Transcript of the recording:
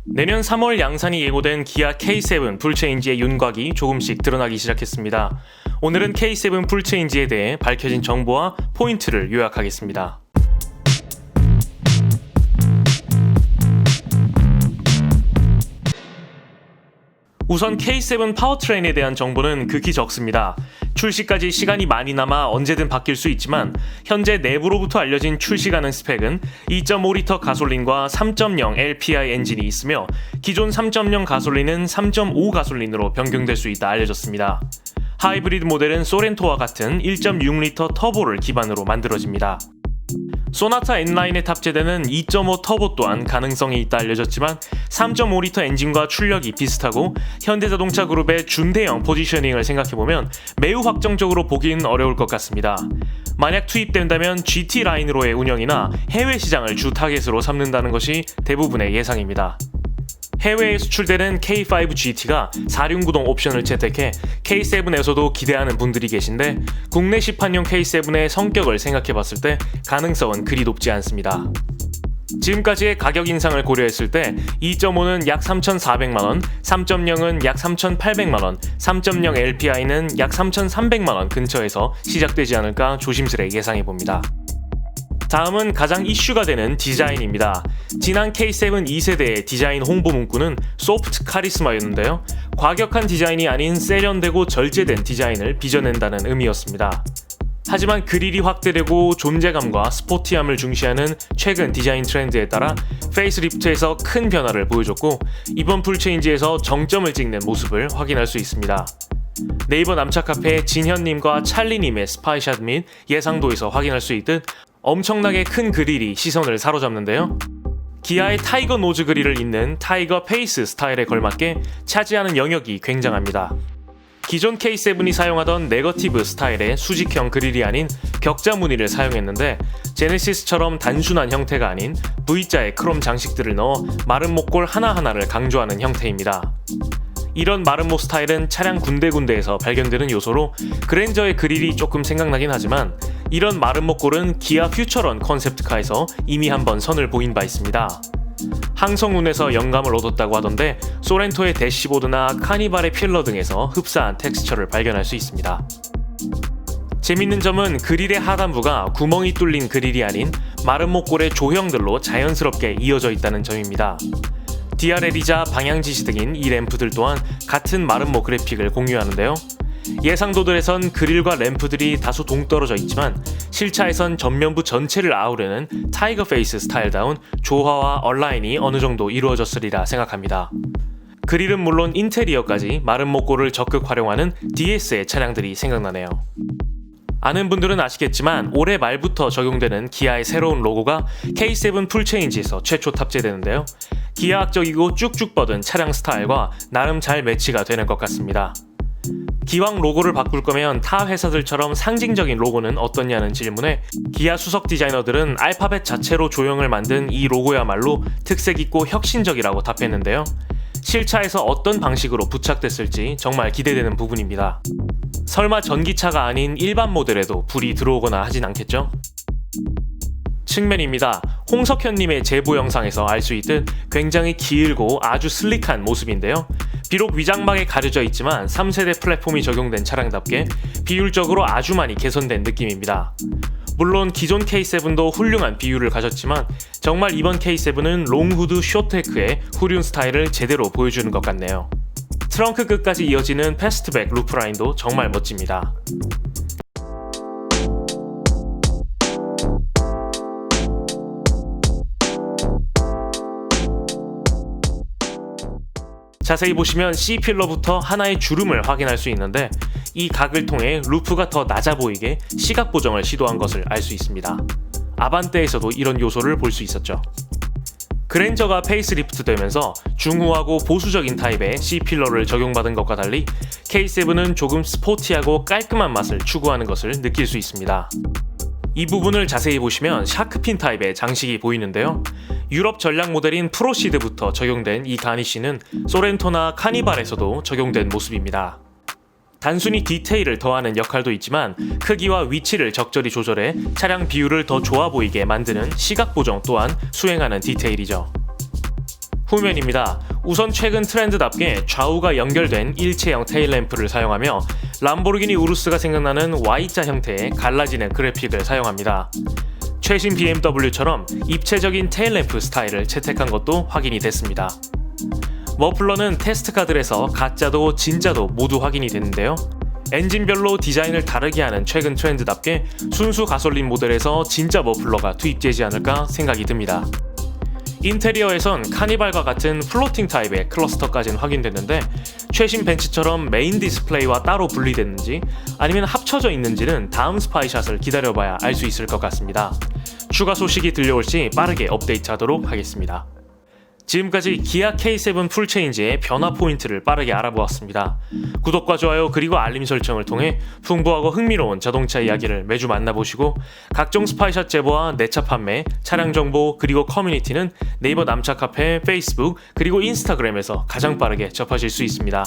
내년 3월 양산이 예고된 기아 K7 풀체인지의 윤곽이 조금씩 드러나기 시작했습니다. 오늘은 K7 풀체인지에 대해 밝혀진 정보와 포인트를 요약하겠습니다. 우선 K7 파워트레인에 대한 정보는 극히 적습니다. 출시까지 시간이 많이 남아 언제든 바뀔 수 있지만 현재 내부로부터 알려진 출시 가능 스펙은 2.5리터 가솔린과 3.0 LPI 엔진이 있으며 기존 3.0 가솔린은 3.5 가솔린으로 변경될 수 있다 알려졌습니다. 하이브리드 모델은 소렌토와 같은 1.6리터 터보를 기반으로 만들어집니다. 소나타 N라인에 탑재되는 2.5 터보 또한 가능성이 있다 알려졌지만 3.5리터 엔진과 출력이 비슷하고 현대자동차 그룹의 준대형 포지셔닝을 생각해보면 매우 확정적으로 보기는 어려울 것 같습니다. 만약 투입된다면 GT 라인으로의 운영이나 해외 시장을 주 타겟으로 삼는다는 것이 대부분의 예상입니다. 해외에 수출되는 K5 GT가 4륜구동 옵션을 채택해 K7에서도 기대하는 분들이 계신데 국내 시판용 K7의 성격을 생각해봤을 때 가능성은 그리 높지 않습니다. 지금까지의 가격 인상을 고려했을 때 2.5는 약 3,400만원, 3.0은 약 3,800만원, 3.0 LPI는 약 3,300만원 근처에서 시작되지 않을까 조심스레 예상해봅니다. 다음은 가장 이슈가 되는 디자인입니다. 지난 K7 2세대의 디자인 홍보 문구는 소프트 카리스마였는데요. 과격한 디자인이 아닌 세련되고 절제된 디자인을 빚어낸다는 의미였습니다. 하지만 그릴이 확대되고 존재감과 스포티함을 중시하는 최근 디자인 트렌드에 따라 페이스리프트에서 큰 변화를 보여줬고 이번 풀체인지에서 정점을 찍는 모습을 확인할 수 있습니다. 네이버 남차 카페 진현님과 찰리님의 스파이샷 및 예상도에서 확인할 수 있듯 엄청나게 큰 그릴이 시선을 사로잡는데요. 기아의 타이거 노즈 그릴을 잇는 타이거 페이스 스타일에 걸맞게 차지하는 영역이 굉장합니다. 기존 K7이 사용하던 네거티브 스타일의 수직형 그릴이 아닌 격자 무늬를 사용했는데 제네시스처럼 단순한 형태가 아닌 V자의 크롬 장식들을 넣어 마른 목골 하나하나를 강조하는 형태입니다. 이런 마름모 스타일은 차량 군데군데에서 발견되는 요소로 그랜저의 그릴이 조금 생각나긴 하지만 이런 마름모 꼴은 기아 퓨처런 컨셉트카에서 이미 한번 선을 보인 바 있습니다. 항성운에서 영감을 얻었다고 하던데 소렌토의 대시보드나 카니발의 필러 등에서 흡사한 텍스처를 발견할 수 있습니다. 재밌는 점은 그릴의 하단부가 구멍이 뚫린 그릴이 아닌 마름모 꼴의 조형들로 자연스럽게 이어져 있다는 점입니다. DRL이자 방향지시 등인 이 램프들 또한 같은 마름모 그래픽을 공유하는데요. 예상도들에선 그릴과 램프들이 다소 동떨어져 있지만 실차에선 전면부 전체를 아우르는 타이거 페이스 스타일다운 조화와 얼라인이 어느 정도 이루어졌으리라 생각합니다. 그릴은 물론 인테리어까지 마름모 꼴을 적극 활용하는 DS의 차량들이 생각나네요. 아는 분들은 아시겠지만 올해 말부터 적용되는 기아의 새로운 로고가 K7 풀체인지에서 최초 탑재되는데요. 기하학적이고 쭉쭉 뻗은 차량 스타일과 나름 잘 매치가 되는 것 같습니다. 기왕 로고를 바꿀 거면 타 회사들처럼 상징적인 로고는 어떠냐는 질문에 기아 수석 디자이너들은 알파벳 자체로 조형을 만든 이 로고야말로 특색 있고 혁신적이라고 답했는데요. 실차에서 어떤 방식으로 부착됐을지 정말 기대되는 부분입니다. 설마 전기차가 아닌 일반 모델에도 불이 들어오거나 하진 않겠죠? 측면입니다. 홍석현님의 제보 영상에서 알 수 있듯 굉장히 길고 아주 슬릭한 모습인데요. 비록 위장막에 가려져 있지만 3세대 플랫폼이 적용된 차량답게 비율적으로 아주 많이 개선된 느낌입니다. 물론 기존 K7도 훌륭한 비율을 가졌지만 정말 이번 K7은 롱후드 쇼테크의 후륜 스타일을 제대로 보여주는 것 같네요. 트렁크 끝까지 이어지는 패스트백 루프라인도 정말 멋집니다. 자세히 보시면 C필러부터 하나의 주름을 확인할 수 있는데 이 각을 통해 루프가 더 낮아 보이게 시각 보정을 시도한 것을 알 수 있습니다. 아반떼에서도 이런 요소를 볼 수 있었죠. 그랜저가 페이스리프트 되면서 중후하고 보수적인 타입의 C필러를 적용받은 것과 달리 K7은 조금 스포티하고 깔끔한 맛을 추구하는 것을 느낄 수 있습니다. 이 부분을 자세히 보시면 샤크핀 타입의 장식이 보이는데요. 유럽 전략 모델인 프로시드부터 적용된 이 가니쉬는 소렌토나 카니발에서도 적용된 모습입니다. 단순히 디테일을 더하는 역할도 있지만 크기와 위치를 적절히 조절해 차량 비율을 더 좋아 보이게 만드는 시각 보정 또한 수행하는 디테일이죠. 후면입니다. 우선 최근 트렌드답게 좌우가 연결된 일체형 테일램프를 사용하며 람보르기니 우루스가 생각나는 Y자 형태의 갈라지는 그래픽을 사용합니다. 최신 BMW처럼 입체적인 테일램프 스타일을 채택한 것도 확인이 됐습니다. 머플러는 테스트카들에서 가짜도 진짜도 모두 확인이 됐는데요. 엔진별로 디자인을 다르게 하는 최근 트렌드답게 순수 가솔린 모델에서 진짜 머플러가 투입되지 않을까 생각이 듭니다. 인테리어에선 카니발과 같은 플로팅 타입의 클러스터까지는 확인됐는데 최신 벤츠처럼 메인 디스플레이와 따로 분리됐는지 아니면 합쳐져 있는지는 다음 스파이샷을 기다려봐야 알 수 있을 것 같습니다. 추가 소식이 들려올지 빠르게 업데이트하도록 하겠습니다. 지금까지 기아 K7 풀체인지의 변화 포인트를 빠르게 알아보았습니다. 구독과 좋아요 그리고 알림 설정을 통해 풍부하고 흥미로운 자동차 이야기를 매주 만나보시고 각종 스파이샷 제보와 내차 판매, 차량 정보 그리고 커뮤니티는 네이버 남차 카페, 페이스북 그리고 인스타그램에서 가장 빠르게 접하실 수 있습니다.